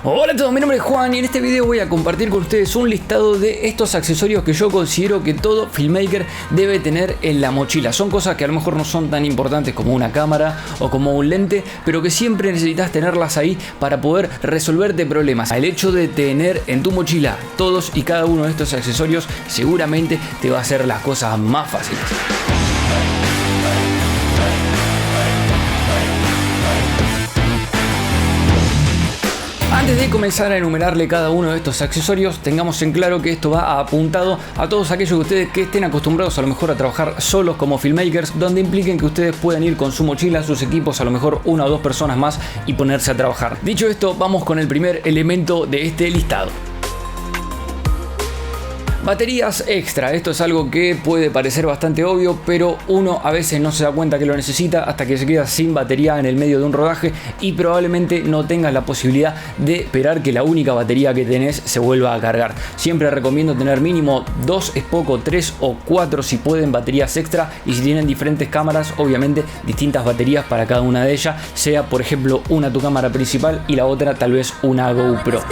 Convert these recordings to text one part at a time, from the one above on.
Hola a todos, mi nombre es Juan y en este video voy a compartir con ustedes un listado de estos accesorios que yo considero que todo filmmaker debe tener en la mochila. Son cosas que a lo mejor no son tan importantes como una cámara o como un lente, pero que siempre necesitas tenerlas ahí para poder resolverte problemas. El hecho de tener en tu mochila todos y cada uno de estos accesorios seguramente te va a hacer las cosas más fáciles. Antes de comenzar a enumerarle cada uno de estos accesorios, tengamos en claro que esto va apuntado a todos aquellos de ustedes que estén acostumbrados a lo mejor a trabajar solos como filmmakers, donde impliquen que ustedes puedan ir con su mochila, sus equipos, a lo mejor una o dos personas más y ponerse a trabajar. Dicho esto, vamos con el primer elemento de este listado. Baterías extra. Esto es algo que puede parecer bastante obvio, pero uno a veces no se da cuenta que lo necesita hasta que se queda sin batería en el medio de un rodaje y probablemente no tengas la posibilidad de esperar que la única batería que tenés se vuelva a cargar. Siempre recomiendo tener mínimo 2 es poco, 3 o 4 si pueden baterías extra, y si tienen diferentes cámaras, obviamente distintas baterías para cada una de ellas, sea por ejemplo una tu cámara principal y la otra tal vez una GoPro.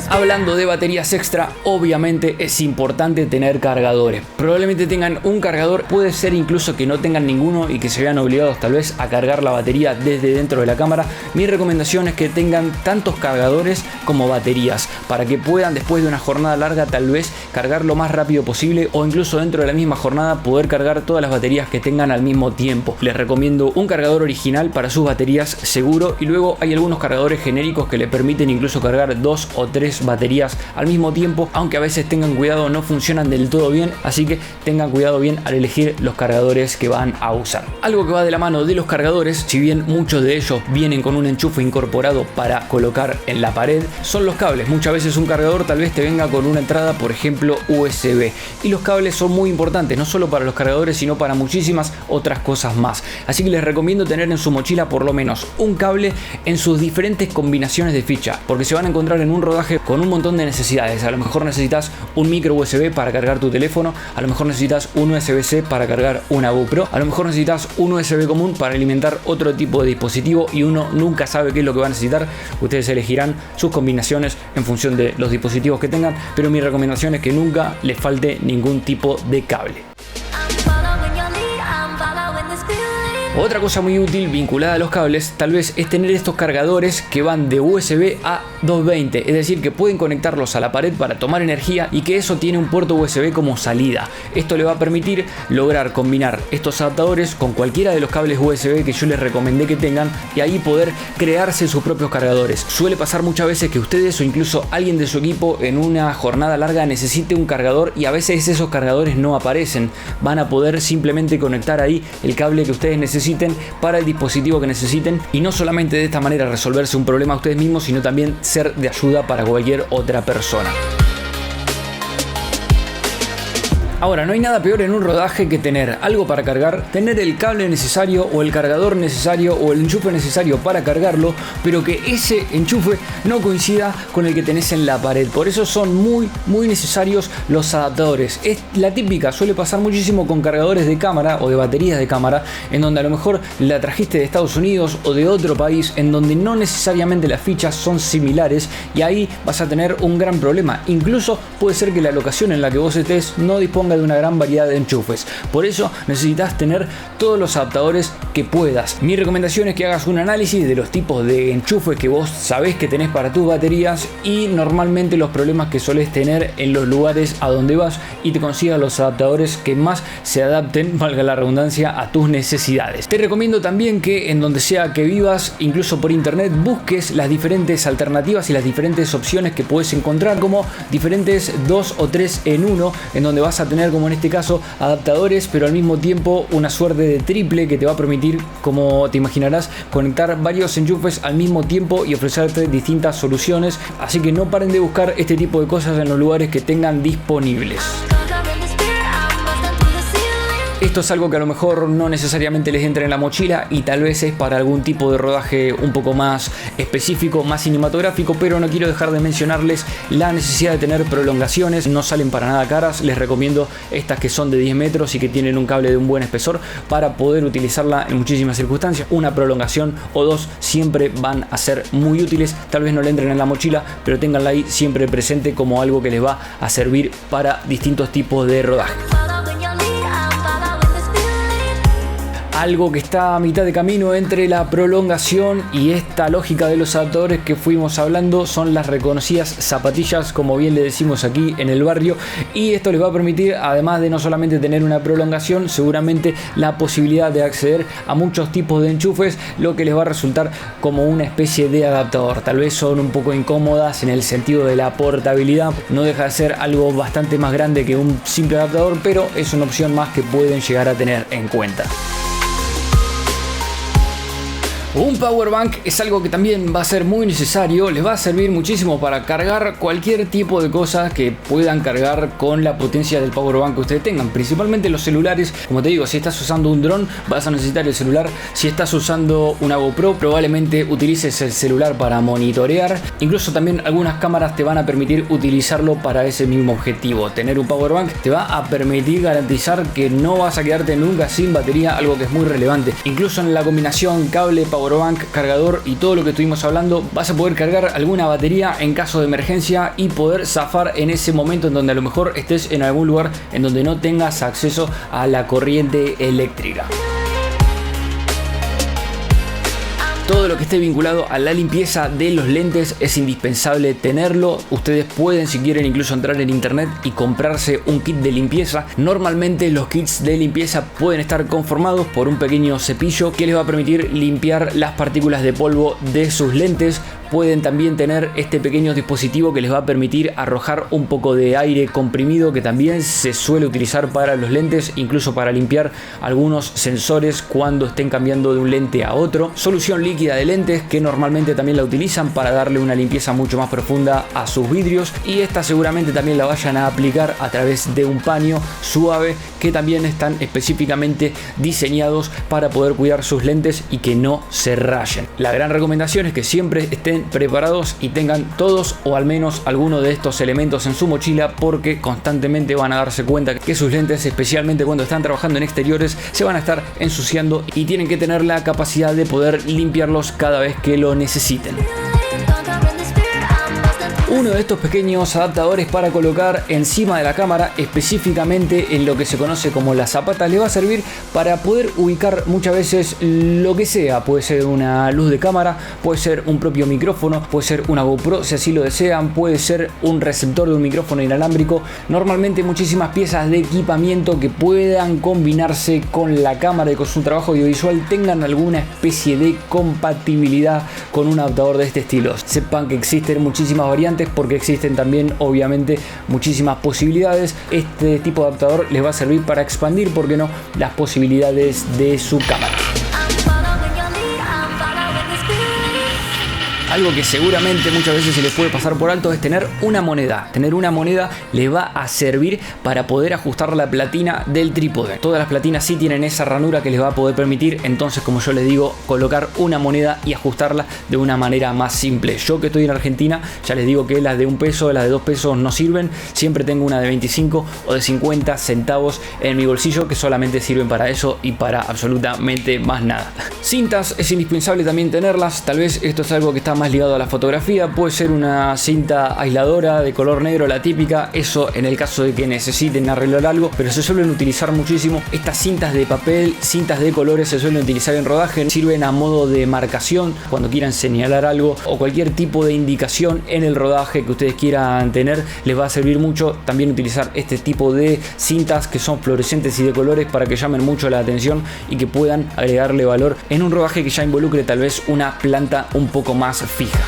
Hablando de baterías extra, obviamente es importante tener cargadores. Probablemente tengan un cargador, puede ser incluso que no tengan ninguno y que se vean obligados tal vez a cargar la batería desde dentro de la cámara. Mi recomendación es que tengan tantos cargadores como baterías, para que puedan después de una jornada larga tal vez cargar lo más rápido posible, o incluso dentro de la misma jornada poder cargar todas las baterías que tengan al mismo tiempo. Les recomiendo un cargador original para sus baterías seguro, y luego hay algunos cargadores genéricos que le permiten incluso cargar 2 o 3 baterías al mismo tiempo, aunque a veces tengan cuidado, no funcionan del todo bien, así que tengan cuidado bien al elegir los cargadores que van a usar. Algo que va de la mano de los cargadores, si bien muchos de ellos vienen con un enchufe incorporado para colocar en la pared, son los cables. Muchas veces un cargador tal vez te venga con una entrada, por ejemplo USB, y los cables son muy importantes, no solo para los cargadores sino para muchísimas otras cosas más, así que les recomiendo tener en su mochila por lo menos un cable en sus diferentes combinaciones de ficha, porque se van a encontrar en un rodaje con un montón de necesidades. A lo mejor necesitas un micro USB para cargar tu teléfono, a lo mejor necesitas un USB-C para cargar una GoPro, a lo mejor necesitas un USB común para alimentar otro tipo de dispositivo, y uno nunca sabe qué es lo que va a necesitar. Ustedes elegirán sus combinaciones en función de los dispositivos que tengan, pero mi recomendación es que nunca les falte ningún tipo de cable. Otra cosa muy útil vinculada a los cables tal vez es tener estos cargadores que van de USB a 220, es decir, que pueden conectarlos a la pared para tomar energía y que eso tiene un puerto USB como salida. Esto le va a permitir lograr combinar estos adaptadores con cualquiera de los cables USB que yo les recomendé que tengan, y ahí poder crearse sus propios cargadores. Suele pasar muchas veces que ustedes o incluso alguien de su equipo en una jornada larga necesite un cargador y a veces esos cargadores no aparecen. Van a poder simplemente conectar ahí el cable que ustedes necesiten para el dispositivo que necesiten, y no solamente de esta manera resolverse un problema a ustedes mismos, sino también ser de ayuda para cualquier otra persona. Ahora, no hay nada peor en un rodaje que tener algo para cargar, tener el cable necesario o el cargador necesario o el enchufe necesario para cargarlo, pero que ese enchufe no coincida con el que tenés en la pared. Por eso son muy necesarios los adaptadores. Es la típica, suele pasar muchísimo con cargadores de cámara o de baterías de cámara, en donde a lo mejor la trajiste de Estados Unidos o de otro país, en donde no necesariamente las fichas son similares, y ahí vas a tener un gran problema. Incluso puede ser que la locación en la que vos estés no disponga de una gran variedad de enchufes. Por eso necesitas tener todos los adaptadores que puedas. Mi recomendación es que hagas un análisis de los tipos de enchufes que vos sabés que tenés para tus baterías y normalmente los problemas que solés tener en los lugares a donde vas, y te consigas los adaptadores que más se adapten, valga la redundancia, a tus necesidades. Te recomiendo también que en donde sea que vivas, incluso por internet, busques las diferentes alternativas y las diferentes opciones que puedes encontrar, como diferentes 2 o 3 en 1, en donde vas a tener, como en este caso, adaptadores, pero al mismo tiempo una suerte de triple que te va a permitir, como te imaginarás, conectar varios enchufes al mismo tiempo y ofrecerte distintas soluciones. Así que no paren de buscar este tipo de cosas en los lugares que tengan disponibles. Esto es algo que a lo mejor no necesariamente les entra en la mochila y tal vez es para algún tipo de rodaje un poco más específico, más cinematográfico, pero no quiero dejar de mencionarles la necesidad de tener prolongaciones. No salen para nada caras, les recomiendo estas que son de 10 metros y que tienen un cable de un buen espesor para poder utilizarla en muchísimas circunstancias. Una prolongación o dos siempre van a ser muy útiles, tal vez no le entren en la mochila, pero ténganla ahí siempre presente como algo que les va a servir para distintos tipos de rodaje. Algo que está a mitad de camino entre la prolongación y esta lógica de los adaptadores que fuimos hablando son las reconocidas zapatillas, como bien le decimos aquí en el barrio, y esto les va a permitir, además de no solamente tener una prolongación, seguramente la posibilidad de acceder a muchos tipos de enchufes, lo que les va a resultar como una especie de adaptador. Tal vez son un poco incómodas en el sentido de la portabilidad, no deja de ser algo bastante más grande que un simple adaptador, pero es una opción más que pueden llegar a tener en cuenta. Un power bank es algo que también va a ser muy necesario, les va a servir muchísimo para cargar cualquier tipo de cosas que puedan cargar con la potencia del power bank que ustedes tengan, principalmente los celulares. Como te digo, si estás usando un dron vas a necesitar el celular, si estás usando una GoPro probablemente utilices el celular para monitorear, incluso también algunas cámaras te van a permitir utilizarlo para ese mismo objetivo. Tener un power bank te va a permitir garantizar que no vas a quedarte nunca sin batería, algo que es muy relevante. Incluso en la combinación cable, power bank, cargador y todo lo que estuvimos hablando, vas a poder cargar alguna batería en caso de emergencia y poder zafar en ese momento en donde a lo mejor estés en algún lugar en donde no tengas acceso a la corriente eléctrica. Todo lo que esté vinculado a la limpieza de los lentes es indispensable tenerlo. Ustedes pueden, si quieren, incluso entrar en internet y comprarse un kit de limpieza. Normalmente los kits de limpieza pueden estar conformados por un pequeño cepillo que les va a permitir limpiar las partículas de polvo de sus lentes. Pueden también tener este pequeño dispositivo que les va a permitir arrojar un poco de aire comprimido, que también se suele utilizar para los lentes, incluso para limpiar algunos sensores cuando estén cambiando de un lente a otro. Solución líquida de lentes, que normalmente también la utilizan para darle una limpieza mucho más profunda a sus vidrios, y esta seguramente también la vayan a aplicar a través de un paño suave, que también están específicamente diseñados para poder cuidar sus lentes y que no se rayen. La gran recomendación es que siempre estén preparados y tengan todos o al menos alguno de estos elementos en su mochila, porque constantemente van a darse cuenta que sus lentes, especialmente cuando están trabajando en exteriores, se van a estar ensuciando y tienen que tener la capacidad de poder limpiarlos cada vez que lo necesiten. Uno de estos pequeños adaptadores para colocar encima de la cámara, específicamente en lo que se conoce como la zapata, le va a servir para poder ubicar muchas veces lo que sea. Puede ser una luz de cámara, puede ser un propio micrófono, puede ser una GoPro si así lo desean, puede ser un receptor de un micrófono inalámbrico. Normalmente muchísimas piezas de equipamiento que puedan combinarse con la cámara y con su trabajo audiovisual tengan alguna especie de compatibilidad con un adaptador de este estilo. Sepan que existen muchísimas variantes, porque existen también obviamente muchísimas posibilidades. Este tipo de adaptador les va a servir para expandir, ¿por qué no?, las posibilidades de su cámara. Algo que seguramente muchas veces se les puede pasar por alto es tener una moneda. Tener una moneda le va a servir para poder ajustar la platina del trípode. Todas las platinas sí tienen esa ranura que les va a poder permitir, entonces, como yo les digo, colocar una moneda y ajustarla de una manera más simple. Yo, que estoy en Argentina, ya les digo que las de 1 peso, las de 2 pesos no sirven. Siempre tengo una de 25 o de 50 centavos en mi bolsillo, que solamente sirven para eso y para absolutamente más nada. Cintas es indispensable también tenerlas. Tal vez esto es algo que está más ligado a la fotografía. Puede ser una cinta aisladora de color negro, la típica, eso en el caso de que necesiten arreglar algo, pero se suelen utilizar muchísimo estas cintas de papel, cintas de colores, se suelen utilizar en rodaje, sirven a modo de marcación cuando quieran señalar algo o cualquier tipo de indicación en el rodaje que ustedes quieran tener. Les va a servir mucho también utilizar este tipo de cintas que son fluorescentes y de colores para que llamen mucho la atención y que puedan agregarle valor en un rodaje que ya involucre tal vez una planta un poco más fija.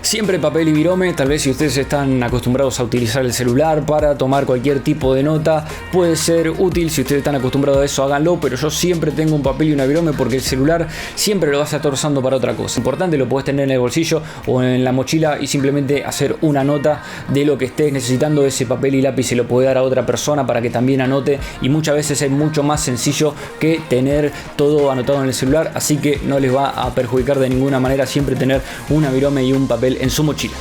Siempre papel y virome. Tal vez si ustedes están acostumbrados a utilizar el celular para tomar cualquier tipo de nota, puede ser útil. Si ustedes están acostumbrados a eso, háganlo, pero yo siempre tengo un papel y una virome porque el celular siempre lo vas a estar usando para otra cosa. Importante, lo puedes tener en el bolsillo o en la mochila y simplemente hacer una nota de lo que estés necesitando. Ese papel y lápiz se lo puede dar a otra persona para que también anote, y muchas veces es mucho más sencillo que tener todo anotado en el celular, así que no les va a perjudicar de ninguna manera siempre tener una virome y un papel en su mochila.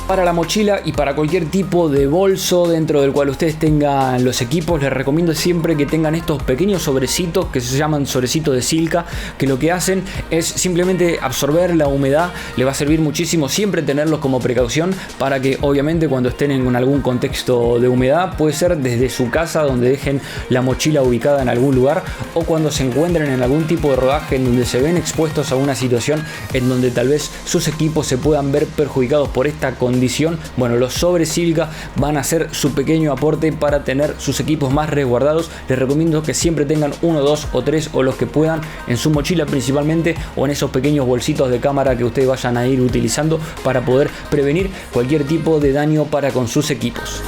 Para la mochila y para cualquier tipo de bolso dentro del cual ustedes tengan los equipos, les recomiendo siempre que tengan estos pequeños sobrecitos que se llaman sobrecitos de silica, que lo que hacen es simplemente absorber la humedad. Le va a servir muchísimo siempre tenerlos como precaución para que obviamente cuando estén en algún contexto de humedad, puede ser desde su casa donde dejen la mochila ubicada en algún lugar, o cuando se encuentren en algún tipo de rodaje en donde se ven expuestos a una situación en donde tal vez sus equipos se puedan ver perjudicados por esta condición. Bueno, los sobres sílica van a ser su pequeño aporte para tener sus equipos más resguardados. Les recomiendo que siempre tengan 1, 2 o 3 o los que puedan en su mochila principalmente, o en esos pequeños bolsitos de cámara que ustedes vayan a ir utilizando para poder prevenir cualquier tipo de daño para con sus equipos.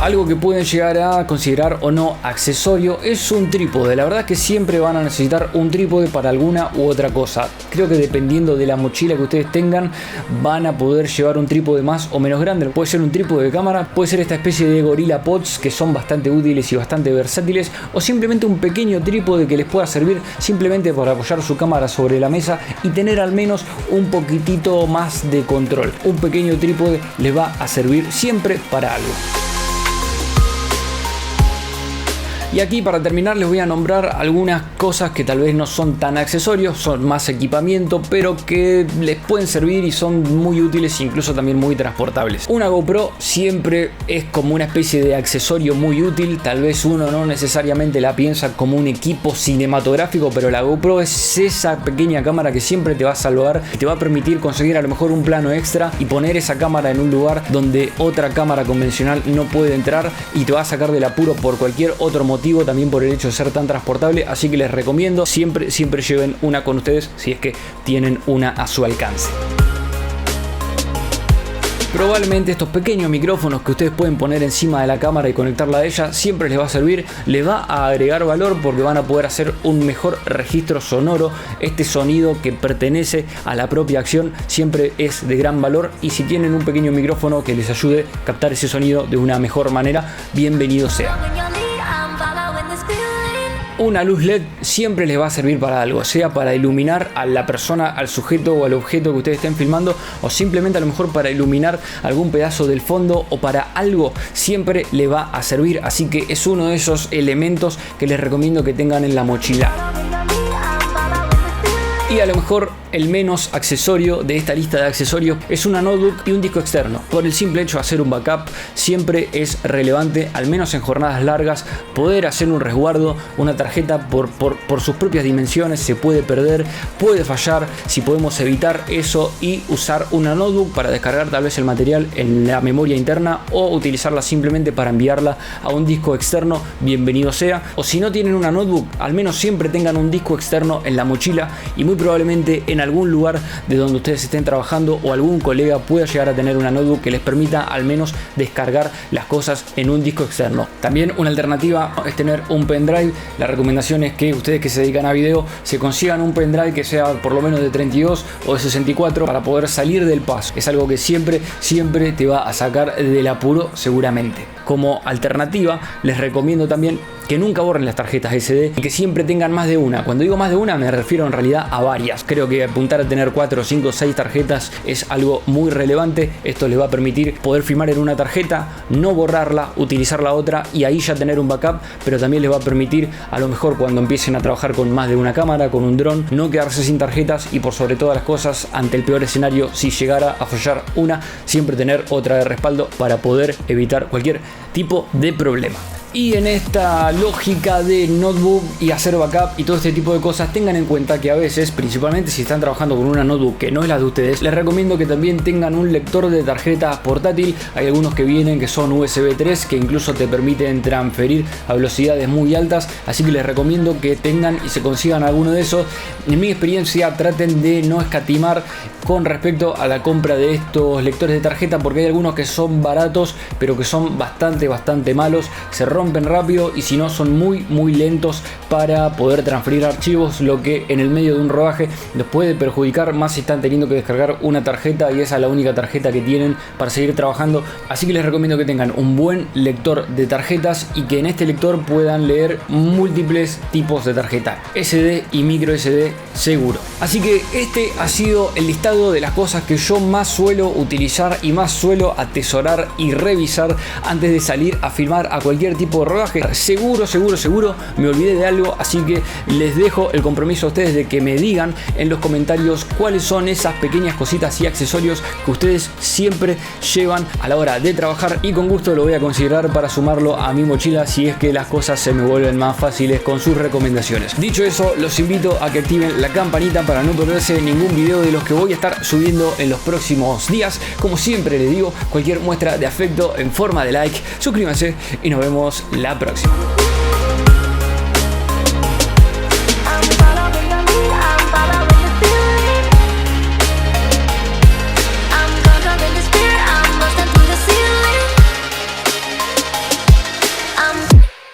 Algo que pueden llegar a considerar o no accesorio es un trípode. La verdad es que siempre van a necesitar un trípode para alguna u otra cosa. Creo que dependiendo de la mochila que ustedes tengan, van a poder llevar un trípode más o menos grande. Puede ser un trípode de cámara, puede ser esta especie de Gorilla Pods que son bastante útiles y bastante versátiles, o simplemente un pequeño trípode que les pueda servir simplemente para apoyar su cámara sobre la mesa y tener al menos un poquitito más de control. Un pequeño trípode les va a servir siempre para algo. Y aquí, para terminar, les voy a nombrar algunas cosas que tal vez no son tan accesorios, son más equipamiento, pero que les pueden servir y son muy útiles, incluso también muy transportables. Una GoPro siempre es como una especie de accesorio muy útil. Tal vez uno no necesariamente la piensa como un equipo cinematográfico, pero la GoPro es esa pequeña cámara que siempre te va a salvar y te va a permitir conseguir a lo mejor un plano extra y poner esa cámara en un lugar donde otra cámara convencional no puede entrar, y te va a sacar del apuro por cualquier otro motivo, también por el hecho de ser tan transportable. Así que les recomiendo siempre lleven una con ustedes si es que tienen una a su alcance. Probablemente estos pequeños micrófonos que ustedes pueden poner encima de la cámara y conectarla a ella siempre les va a servir, les va a agregar valor porque van a poder hacer un mejor registro sonoro. Este sonido que pertenece a la propia acción siempre es de gran valor, y si tienen un pequeño micrófono que les ayude a captar ese sonido de una mejor manera, bienvenido sea. Una luz LED siempre les va a servir para algo, sea para iluminar a la persona, al sujeto o al objeto que ustedes estén filmando, o simplemente a lo mejor para iluminar algún pedazo del fondo o para algo, siempre le va a servir. Así que es uno de esos elementos que les recomiendo que tengan en la mochila. Y a lo mejor el menos accesorio de esta lista de accesorios es una notebook y un disco externo. Por el simple hecho de hacer un backup siempre es relevante, al menos en jornadas largas, poder hacer un resguardo. Una tarjeta por sus propias dimensiones se puede perder, puede fallar. Si podemos evitar eso y usar una notebook para descargar tal vez el material en la memoria interna, o utilizarla simplemente para enviarla a un disco externo, bienvenido sea. O si no tienen una notebook, al menos siempre tengan un disco externo en la mochila, y muy probablemente en algún lugar de donde ustedes estén trabajando o algún colega pueda llegar a tener una notebook que les permita al menos descargar las cosas en un disco externo. También una alternativa es tener un pendrive. La recomendación es que ustedes que se dedican a video se consigan un pendrive que sea por lo menos de 32 o de 64 para poder salir del paso. Es algo que siempre te va a sacar del apuro seguramente. Como alternativa, les recomiendo también que nunca borren las tarjetas SD y que siempre tengan más de una. Cuando digo más de una, me refiero en realidad a varias. Creo que apuntar a tener 4, 5, 6 tarjetas es algo muy relevante. Esto les va a permitir poder filmar en una tarjeta, no borrarla, utilizar la otra y ahí ya tener un backup, pero también les va a permitir, a lo mejor cuando empiecen a trabajar con más de una cámara, con un dron, no quedarse sin tarjetas, y por sobre todas las cosas, ante el peor escenario, si llegara a fallar una, siempre tener otra de respaldo para poder evitar cualquier tipo de problema. Y en esta lógica de notebook y hacer backup y todo este tipo de cosas, tengan en cuenta que a veces, principalmente si están trabajando con una notebook que no es la de ustedes, les recomiendo que también tengan un lector de tarjeta portátil. Hay algunos que vienen que son USB 3, que incluso te permiten transferir a velocidades muy altas, así que les recomiendo que tengan y se consigan alguno de esos. En mi experiencia, traten de no escatimar con respecto a la compra de estos lectores de tarjeta, porque hay algunos que son baratos pero que son bastante malos, se rompen rápido y si no son muy lentos para poder transferir archivos, lo que en el medio de un rodaje los puede perjudicar, más si están teniendo que descargar una tarjeta y esa es la única tarjeta que tienen para seguir trabajando. Así que les recomiendo que tengan un buen lector de tarjetas y que en este lector puedan leer múltiples tipos de tarjeta, SD y micro SD seguro. Así que este ha sido el listado de las cosas que yo más suelo utilizar y más suelo atesorar y revisar antes de salir a filmar a cualquier tipo de rodaje. Seguro me olvidé de algo, así que les dejo el compromiso a ustedes de que me digan en los comentarios cuáles son esas pequeñas cositas y accesorios que ustedes siempre llevan a la hora de trabajar, y con gusto lo voy a considerar para sumarlo a mi mochila si es que las cosas se me vuelven más fáciles con sus recomendaciones. Dicho eso, los invito a que activen la campanita para no perderse ningún video de los que voy a estar subiendo en los próximos días. Como siempre les digo, cualquier muestra de afecto en forma de like, suscríbanse y nos vemos la próxima.